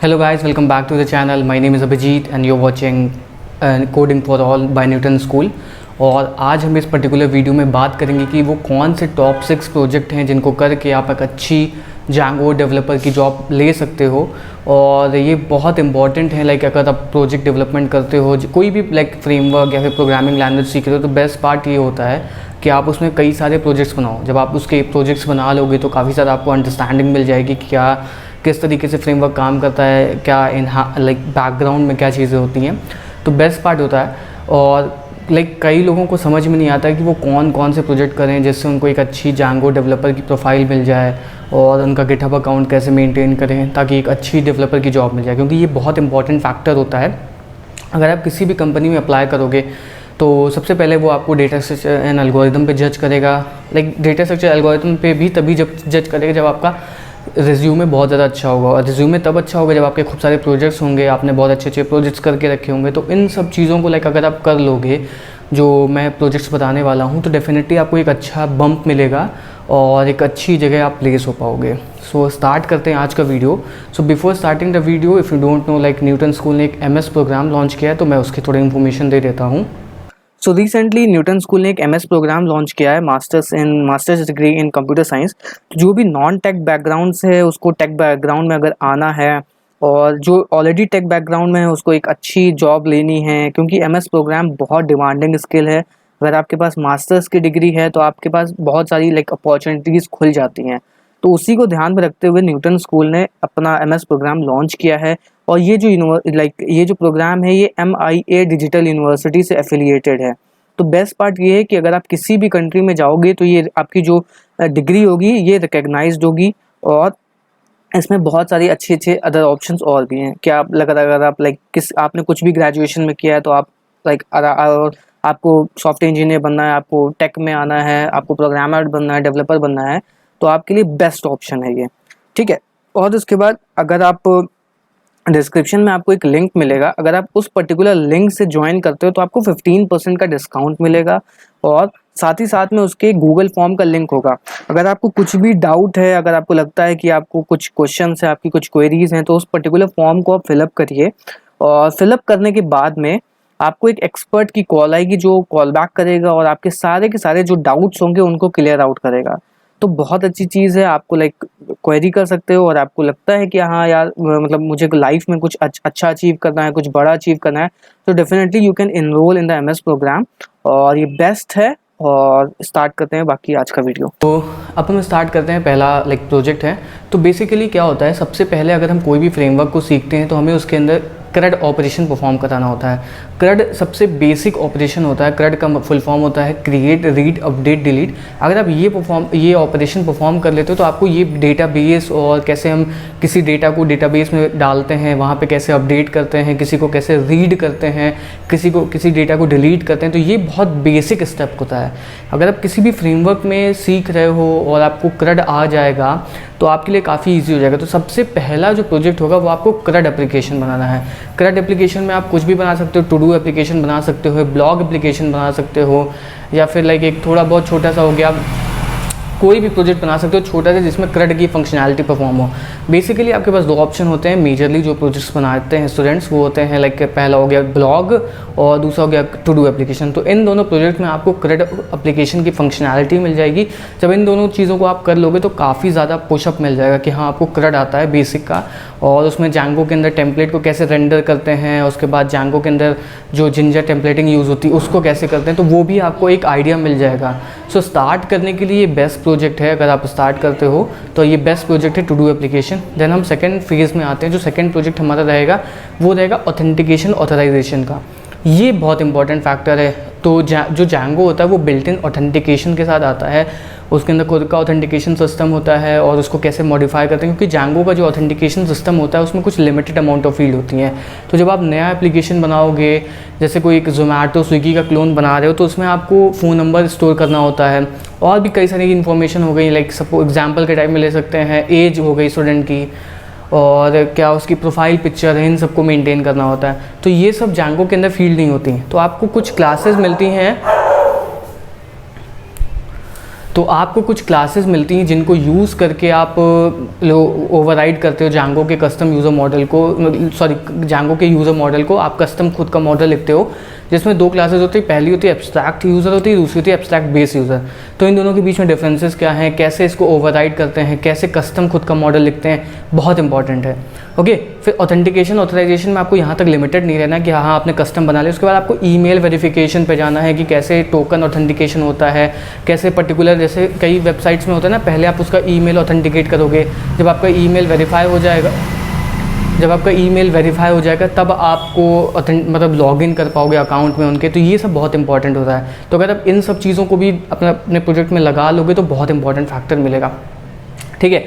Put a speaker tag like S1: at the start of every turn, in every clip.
S1: Hello guys, welcome back to the channel. My name is Abhijit and you're watching Coding for All by Newton School। और आज हम इस particular video में बात करेंगे कि वो कौन से टॉप 6 प्रोजेक्ट हैं जिनको करके आप एक अच्छी Django डेवलपर की जॉब ले सकते हो। और ये बहुत इंपॉर्टेंट है, लाइक अगर आप प्रोजेक्ट डेवलपमेंट करते हो, कोई भी लाइक फ्रेमवर्क या फिर प्रोग्रामिंग लैंग्वेज सीख रहे हो, तो बेस्ट पार्ट ये होता है कि आप उसमें कई सारे प्रोजेक्ट्स बनाओ। जब आप उसके प्रोजेक्ट्स बना लोगे तो काफ़ी ज़्यादा आपको अंडरस्टैंडिंग मिल जाएगी कि क्या किस तरीके से फ्रेमवर्क काम करता है, क्या लाइक बैकग्राउंड में क्या चीज़ें होती हैं। तो बेस्ट पार्ट होता है। और लाइक कई लोगों को समझ में नहीं आता है कि वो कौन कौन से प्रोजेक्ट करें जिससे उनको एक अच्छी Django डेवलपर की प्रोफाइल मिल जाए और उनका गिटहब अकाउंट कैसे मेंटेन करें ताकि एक अच्छी डेवलपर की जॉब मिल जाए, क्योंकि ये बहुत इंपॉर्टेंट फैक्टर होता है। अगर आप किसी भी कंपनी में अप्लाई करोगे तो सबसे पहले वो आपको डेटा स्ट्रक्चर एंड एल्गोरिदम पे जज करेगा। लाइक डेटा स्ट्रक्चर एल्गोरिदम पे भी तभी जब जज करेगा जब आपका रिज्यूमे बहुत ज़्यादा अच्छा होगा। और रिज्यूमे तब अच्छा होगा जब आपके खूब सारे प्रोजेक्ट्स होंगे, आपने बहुत अच्छे अच्छे प्रोजेक्ट्स करके रखे होंगे। तो इन सब चीज़ों को लाइक अगर आप कर लोगे जो मैं प्रोजेक्ट्स बताने वाला हूँ, तो डेफिनेटली आपको एक अच्छा बम्प मिलेगा और एक अच्छी जगह आप प्लेस हो पाओगे। सो स्टार्ट करते हैं आज का video. So before starting the video, if you don't know, like Newton school ने एक MS प्रोग्राम लॉन्च किया है, तो मैं उसकी थोड़ी इन्फॉर्मेशन दे देता हूँ। सो रिसेंटली न्यूटन स्कूल ने एक MS प्रोग्राम लॉन्च किया है, masters degree in computer science. जो भी नॉन टेक बैकग्राउंड से है उसको टेक बैकग्राउंड में अगर आना है, और जो ऑलरेडी टेक बैकग्राउंड में है उसको एक अच्छी जॉब लेनी है, क्योंकि MS प्रोग्राम बहुत डिमांडिंग स्किल है। अगर आपके पास मास्टर्स की डिग्री है तो आपके पास बहुत सारी लाइक अपॉर्चुनिटीज़ खुल जाती हैं। तो उसी को ध्यान में रखते हुए न्यूटन स्कूल ने अपना MS प्रोग्राम लॉन्च किया है। और ये जो प्रोग्राम है ये MIA डिजिटल यूनिवर्सिटी से एफिलिएटेड है। तो बेस्ट पार्ट ये है कि अगर आप किसी भी कंट्री में जाओगे तो ये आपकी जो डिग्री होगी ये रिकग्नाइज्ड होगी। और इसमें बहुत सारी अच्छे अच्छे अदर ऑप्शंस और भी हैं कि आप अगर आप आपने कुछ भी ग्रेजुएशन में किया है तो आप और आपको सॉफ्टवेयर इंजीनियर बनना है, आपको टेक में आना है, आपको प्रोग्रामर बनना है, डेवलपर बनना है, तो आपके लिए बेस्ट ऑप्शन है ये, ठीक है। और उसके बाद अगर आप डिस्क्रिप्शन में आपको एक लिंक मिलेगा, अगर आप उस पर्टिकुलर लिंक से ज्वाइन करते हो तो आपको 15% का डिस्काउंट मिलेगा। और साथ ही साथ में उसके गूगल फॉर्म का लिंक होगा। अगर आपको कुछ भी डाउट है, अगर आपको लगता है कि आपको कुछ क्वेश्चंस है, आपकी कुछ क्वेरीज हैं, तो उस पर्टिकुलर फॉर्म को आप फिलअप करिए। और फिलअप करने के बाद में आपको एक एक्सपर्ट की कॉल आएगी जो कॉल बैक करेगा और आपके सारे के सारे जो डाउट्स होंगे उनको क्लियर आउट करेगा। तो बहुत अच्छी चीज़ है, आपको लाइक क्वेरी कर सकते हो। और आपको लगता है कि हाँ यार, मतलब मुझे लाइफ में कुछ अच्छा अचीव करना है, कुछ बड़ा अचीव करना है, तो definitely you can enrol in the MS programme. और ये बेस्ट है। और स्टार्ट करते हैं बाकी आज का वीडियो। तो अब हम स्टार्ट करते हैं। पहला लाइक प्रोजेक्ट है। तो बेसिकली क्या होता है, सबसे पहले अगर हम कोई भी फ्रेमवर्क को सीखते हैं तो हमें उसके अंदर CRUD ऑपरेशन परफॉर्म कराना होता है। CRUD सबसे बेसिक ऑपरेशन होता है। CRUD का फुल फॉर्म होता है क्रिएट, रीड, अपडेट, डिलीट। अगर आप ये ऑपरेशन परफॉर्म कर लेते हो तो आपको ये डेटाबेस और कैसे हम किसी डेटा को डेटाबेस में डालते हैं, वहाँ पे कैसे अपडेट करते हैं, किसी को कैसे रीड करते हैं, किसी डेटा को डिलीट करते हैं, तो ये बहुत बेसिक स्टेप होता है। अगर आप किसी भी फ्रेमवर्क में सीख रहे हो और आपको CRUD आ जाएगा तो आपके लिए काफ़ी ईजी हो जाएगा। तो सबसे पहला जो प्रोजेक्ट होगा वो आपको CRUD एप्लीकेशन बनाना है। CRUD एप्लीकेशन में आप कुछ भी बना सकते हो, टू डू एप्लीकेशन बना सकते हो, ब्लॉग एप्लीकेशन बना सकते हो, या फिर लाइक एक थोड़ा बहुत छोटा सा हो गया, कोई भी प्रोजेक्ट बना सकते हो छोटा सा जिसमें CRUD की फंक्शनैलिटी परफॉर्म हो। बेसिकली आपके पास दो ऑप्शन होते हैं मेजरली जो प्रोजेक्ट्स बनाते हैं स्टूडेंट्स, वो होते हैं लाइक पहला हो गया ब्लॉग और दूसरा हो गया टू डू एप्लीकेशन। तो इन दोनों प्रोजेक्ट में आपको CRUD एप्लीकेशन की फंक्शनैलिटी मिल जाएगी। जब इन दोनों चीज़ों को आप कर लोगे तो काफ़ी ज़्यादा पुशअप मिल जाएगा कि हाँ आपको CRUD आता है बेसिक का। और उसमें Django के अंदर टेम्पलेट को कैसे रेंडर करते हैं, उसके बाद Django के अंदर जो जिंजर टेम्पलेटिंग यूज़ होती है उसको कैसे करते हैं, तो वो भी आपको एक आइडिया मिल जाएगा। सो स्टार्ट करने के लिए ये बेस्ट प्रोजेक्ट है। अगर आप स्टार्ट करते हो तो ये बेस्ट प्रोजेक्ट है टू डू एप्लीकेशन। देन हम सेकंड फेज़ में आते हैं। जो सेकंड प्रोजेक्ट हमारा रहेगा वो रहेगा ऑथेंटिकेशन ऑथराइजेशन का। ये बहुत इंपॉर्टेंट फैक्टर है। तो जो Django होता है वो बिल्ट इन ऑथेंटिकेशन के साथ आता है। उसके अंदर खुद का ऑथेंटिकेशन सिस्टम होता है और उसको कैसे मॉडिफाई करते हैं, क्योंकि Django का जो ऑथेंटिकेशन सिस्टम होता है उसमें कुछ लिमिटेड अमाउंट ऑफ फील्ड होती हैं। तो जब आप नया एप्लीकेशन बनाओगे, जैसे कोई एक ज़ोमैटो स्विगी का क्लोन बना रहे हो, तो उसमें आपको फ़ोन नंबर स्टोर करना होता है और भी कई सारी इन्फॉर्मेशन हो गई। लाइक सपोज एग्जाम्पल के टाइप में ले सकते हैं, एज हो गई स्टूडेंट की, और क्या उसकी प्रोफाइल पिक्चर है, इन सबको मेंटेन करना होता है। तो ये सब Django के अंदर फील्ड नहीं होती हैं। तो आपको कुछ क्लासेस मिलती हैं तो आपको कुछ क्लासेस मिलती हैं जिनको यूज़ करके आप ओवरराइड करते हो जांगो के कस्टम यूज़र मॉडल को, जांगो के यूज़र मॉडल को आप कस्टम खुद का मॉडल लिखते हो, जिसमें दो क्लासेस होती है। पहली होती है एब्स्ट्रैक्ट यूज़र होती है, दूसरी होती है एब्स्ट्रैक्ट बेस यूज़र। तो इन दोनों के बीच में डिफरेंसेस क्या हैं, कैसे इसको ओवरराइड करते हैं, कैसे कस्टम खुद का मॉडल लिखते हैं, बहुत इंपॉर्टेंट है। ओके, फिर ऑथेंटिकेशन ऑथराइजेशन में आपको यहाँ तक लिमिटेड नहीं रहना कि हाँ आपने कस्टम बना लिया। उसके बाद आपको ईमेल वेरिफिकेशन पे जाना है कि कैसे टोकन ऑथेंटिकेशन होता है, कैसे पर्टिकुलर, जैसे कई वेबसाइट्स में होता है ना, पहले आप उसका ईमेल ऑथेंटिकेट करोगे, जब आपका ईमेल वेरीफाई हो जाएगा, तब आपको मतलब लॉगिन कर पाओगे अकाउंट में उनके। तो ये सब बहुत इंपॉर्टेंट होता है। तो अगर आप इन सब चीज़ों को भी अपने प्रोजेक्ट में लगा लोगे तो बहुत इंपॉर्टेंट फैक्टर मिलेगा, ठीक है।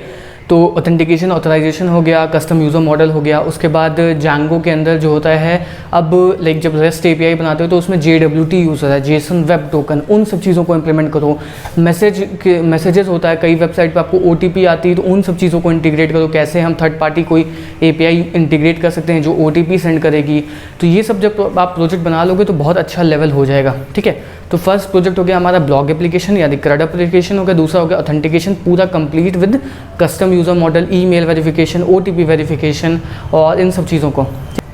S1: तो ऑथेंटिकेशन ऑथराइजेशन हो गया, कस्टम यूज़र मॉडल हो गया। उसके बाद जांगो के अंदर जो होता है, अब लाइक जब रेस्ट एपीआई बनाते हो तो उसमें JWT यूज़ होता है, जेसन वेब टोकन, उन सब चीज़ों को इंप्लीमेंट करो। मैसेजेस होता है, कई वेबसाइट पे आपको OTP आती है, तो उन सब चीज़ों को इंटीग्रेट करो। कैसे हम थर्ड पार्टी कोई API इंटीग्रेट कर सकते हैं जो OTP सेंड करेगी। तो ये सब जब आप प्रोजेक्ट बना लोगे तो बहुत अच्छा लेवल हो जाएगा, ठीक है। तो फर्स्ट प्रोजेक्ट हो गया हमारा ब्लॉग एप्लीकेशन यानी CRUD एप्लीकेशन हो गया। दूसरा हो गया ऑथेंटिकेशन पूरा complete with custom user model, email verification, OTP verification और इन सब चीज़ों को।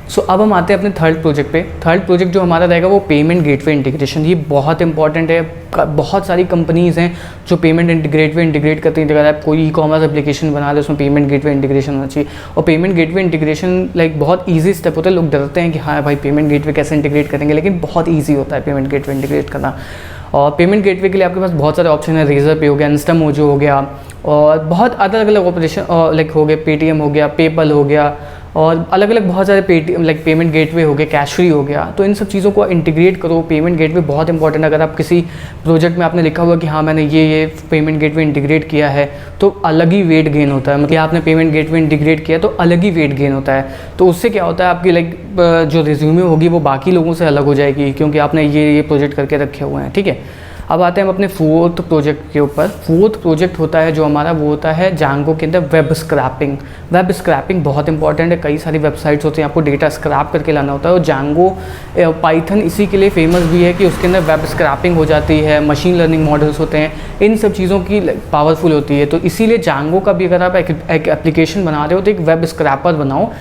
S1: सो अब हम आते हैं अपने थर्ड प्रोजेक्ट पे। थर्ड प्रोजेक्ट जो हमारा रहेगा वो पेमेंट गेटवे इंटीग्रेशन। ये बहुत इंपॉर्टेंट है। बहुत सारी कंपनीज़ हैं जो पेमेंट गेटवे इंटीग्रेट करती हैं। अगर आप कोई ई-कॉमर्स एप्लीकेशन बना रहे हो उसमें पेमेंट गेटवे इंटीग्रेशन होना चाहिए। और पेमेंट गेटवे इंटीग्रेशन लाइक बहुत ईजी स्टेप होता है। लोग डरते हैं कि हाँ भाई पेमेंट गेटवे कैसे इंटीग्रेट करेंगे, लेकिन बहुत ईजी होता है पेमेंट गेटवे इंटीग्रेट करना। और पेमेंट गेटवे के लिए आपके पास बहुत सारे ऑप्शन है। रेजर पे हो गया, इंस्टामोजो हो गया और बहुत अलग अलग ऑपरेशन लाइक हो गए, पेटीएम हो गया, पेपल हो गया और अलग अलग बहुत सारे पेटीएम लाइक पेमेंट गेटवे हो गए, कैशफ्री हो गया। तो इन सब चीज़ों को इंटीग्रेट करो। पेमेंट गेटवे बहुत इंपॉर्टेंट है। अगर आप किसी प्रोजेक्ट में आपने लिखा हुआ कि हाँ मैंने ये पेमेंट गेटवे इंटीग्रेट किया है तो अलग ही वेट गेन होता है। मतलब आपने पेमेंट गेटवे इंटीग्रेट किया तो अलग ही वेट गेन होता है। तो उससे क्या होता है, आपकी लाइक जो रिज्यूमे होगी वो बाकी लोगों से अलग हो जाएगी क्योंकि आपने ये प्रोजेक्ट करके रखे हुए हैं, ठीक है। अब आते हैं हम अपने फोर्थ प्रोजेक्ट के ऊपर। फोर्थ प्रोजेक्ट होता है जो हमारा, वो होता है जांगो के अंदर वेब स्क्रैपिंग। वेब स्क्रैपिंग बहुत इंपॉर्टेंट है। कई सारी वेबसाइट्स होती हैं, आपको डेटा स्क्रैप करके लाना होता है। और जांगो पाइथन इसी के लिए फेमस भी है कि उसके अंदर वेब स्क्रैपिंग हो जाती है, मशीन लर्निंग मॉडल्स होते हैं, इन सब चीज़ों की पावरफुल होती है। तो इसीलिए जांगो का भी अगर आप एक एप्लीकेशन बना रहे हो तो एक वेब स्क्रैपर बनाओ।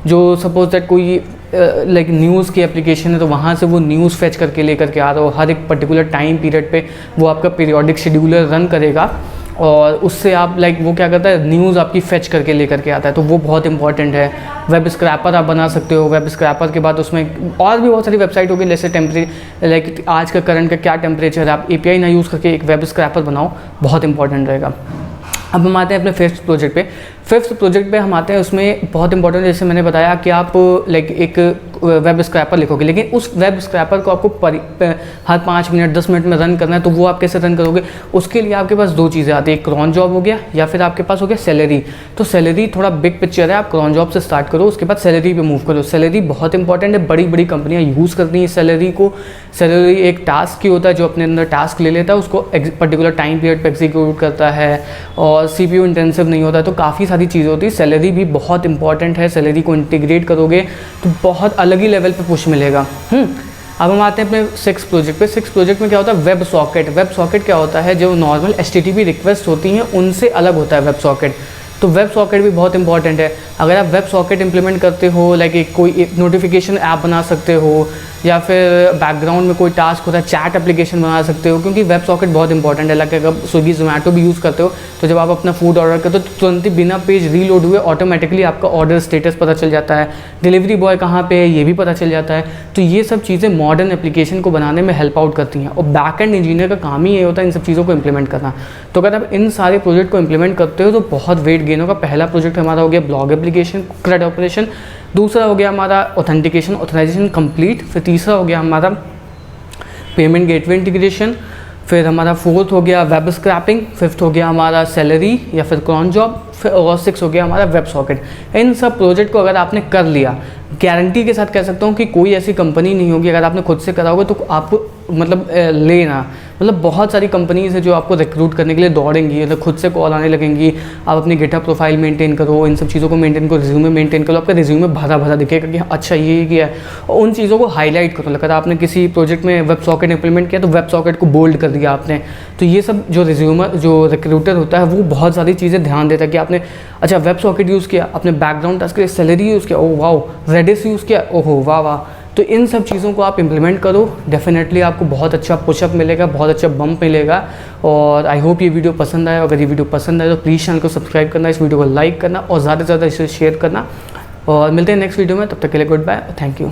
S1: जो सपोज दैट कोई लाइक न्यूज़ की एप्लीकेशन है तो वहाँ से वो न्यूज़ फेच करके लेकर के आ रहा हो। हर एक पर्टिकुलर टाइम पीरियड पे वो आपका पीरियोडिक शेड्यूलर रन करेगा और उससे आप लाइक वो क्या करता है, न्यूज़ आपकी फेच करके लेकर के आता है। तो वो बहुत इंपॉर्टेंट है। वेब स्क्रैपर आप बना सकते हो। वेब स्क्रैपर के बाद उसमें और भी बहुत सारी वेबसाइट होगी, जैसे लाइक आज का करंट का क्या टेम्परेचर है, आप API ना यूज़ करके एक वेब स्क्रैपर बनाओ, बहुत इंपॉर्टेंट रहेगा। अब हम आते हैं अपने फिफ्थ प्रोजेक्ट पे। फिफ्थ प्रोजेक्ट पे हम आते हैं, उसमें बहुत इंपॉर्टेंट, जैसे मैंने बताया कि आप लाइक एक वेब स्क्रैपर लिखोगे, लेकिन उस वेब स्क्रैपर को आपको हर 5 मिनट 10 मिनट में रन करना है। तो वो आप कैसे रन करोगे, उसके लिए आपके पास दो चीज़ें आती है, एक क्रॉन जॉब हो गया या फिर आपके पास हो गया सेलेरी। तो सेलेरी थोड़ा बिग पिक्चर है, आप क्रॉन जॉब से स्टार्ट करो, उसके बाद सेलेरी पे मूव करो। सेलेरी बहुत इंपॉर्टेंट है, बड़ी बड़ी कंपनियाँ यूज़ करती हैं सेलेरी को। सेलेरी एक टास्क की होता है जो अपने अंदर टास्क ले लेता है, उसको पर्टिकुलर टाइम पीरियड पर एग्जीक्यूट करता है और CPU इंटेंसिव नहीं होता है। तो काफ़ी सारी चीज़ें होती है। सेलेरी भी बहुत इंपॉर्टेंट है। सेलेरी को इंटीग्रेट करोगे तो बहुत अलग ही लेवल पे पुश मिलेगा। अब हम आते हैं अपने 6 प्रोजेक्ट पे। 6 प्रोजेक्ट में क्या होता है, वेब सॉकेट। वेब सॉकेट क्या होता है, जो नॉर्मल HTTP रिक्वेस्ट होती हैं उनसे अलग होता है वेब सॉकेट। तो वेब सॉकेट भी बहुत इंपॉर्टेंट है। अगर आप वेब सॉकेट इंप्लीमेंट करते हो, लाइक कोई नोटिफिकेशन ऐप बना सकते हो या फिर बैकग्राउंड में कोई टास्क होता है, चैट एप्लीकेशन बना सकते हो, क्योंकि वेब सॉकेट बहुत इंपॉर्टेंट है। लाइक अगर स्विगी जोमेटो भी यूज़ करते हो तो जब आप अपना फूड ऑर्डर करते हो तो तुरंत ही बिना पेज रीलोड हुए ऑटोमेटिकली आपका ऑर्डर स्टेटस पता चल जाता है, डिलीवरी बॉय कहाँ पे है ये भी पता चल जाता है। तो ये सब चीज़ें मॉडर्न एप्लीकेशन को बनाने में हेल्प आउट करती हैं और बैक एंड इंजीनियर का काम ही ये होता है इन सब चीज़ों को इंप्लीमेंट करना। तो अगर आप इन सारे प्रोजेक्ट को इंप्लीमेंट करते हो तो बहुत वेट गेन होगा। पहला प्रोजेक्ट हमारा हो गया ब्लॉग एप्लीकेशन CRUD ऑपरेशन, दूसरा हो गया हमारा ऑथेंटिकेशन ऑथराइजेशन कंप्लीट, फिर तीसरा हो गया हमारा पेमेंट गेटवे इंटीग्रेशन, फिर हमारा फोर्थ हो गया वेब स्क्रैपिंग, फिफ्थ हो गया हमारा सेलेरी या फिर क्रॉन जॉब, फिर और 6 हो गया हमारा वेब सॉकेट। इन सब प्रोजेक्ट को अगर आपने कर लिया, गारंटी के साथ कह सकता हूँ कि कोई ऐसी कंपनी नहीं होगी, अगर आपने खुद से करा होगा तो आप मतलब लेना, मतलब बहुत सारी कंपनीज़ है जो आपको रिक्रूट करने के लिए दौड़ेंगी, मतलब खुद से कॉल आने लगेंगी। आप अपनी गिटहब प्रोफाइल मेंटेन करो, इन सब चीज़ों को मेंटेन करो, रिज्यूमे मेंटेन करो, आपका रिज्यूमे भरा भरा दिखेगा कि अच्छा ये किया है, और उन चीज़ों को हाईलाइट करो। अगर आपने किसी प्रोजेक्ट में वेब सॉकेट इंप्लीमेंट किया तो वेब सॉकेट को बोल्ड कर दिया आपने। तो ये सब जो जो रिक्रूटर होता है वो बहुत सारी चीज़ें ध्यान देता है कि आपने अच्छा वेब सॉकेट यूज़ किया, अपने बैकग्राउंड टास्क के लिए सेलेरी यूज़ किया, ओह वाह, रेडिस यूज़ किया, ओहो वाह वाह। तो इन सब चीज़ों को आप इम्प्लीमेंट करो, डेफिनेटली आपको बहुत अच्छा पुशअप मिलेगा, बहुत अच्छा बम्प मिलेगा। और आई होप ये वीडियो पसंद आए। अगर ये वीडियो पसंद आए तो प्लीज़ चैनल को सब्सक्राइब करना, इस वीडियो को लाइक करना और ज़्यादा से ज़्यादा इसे शेयर करना। और मिलते हैं नेक्स्ट वीडियो में, तब तक के लिए गुड बाय, थैंक यू।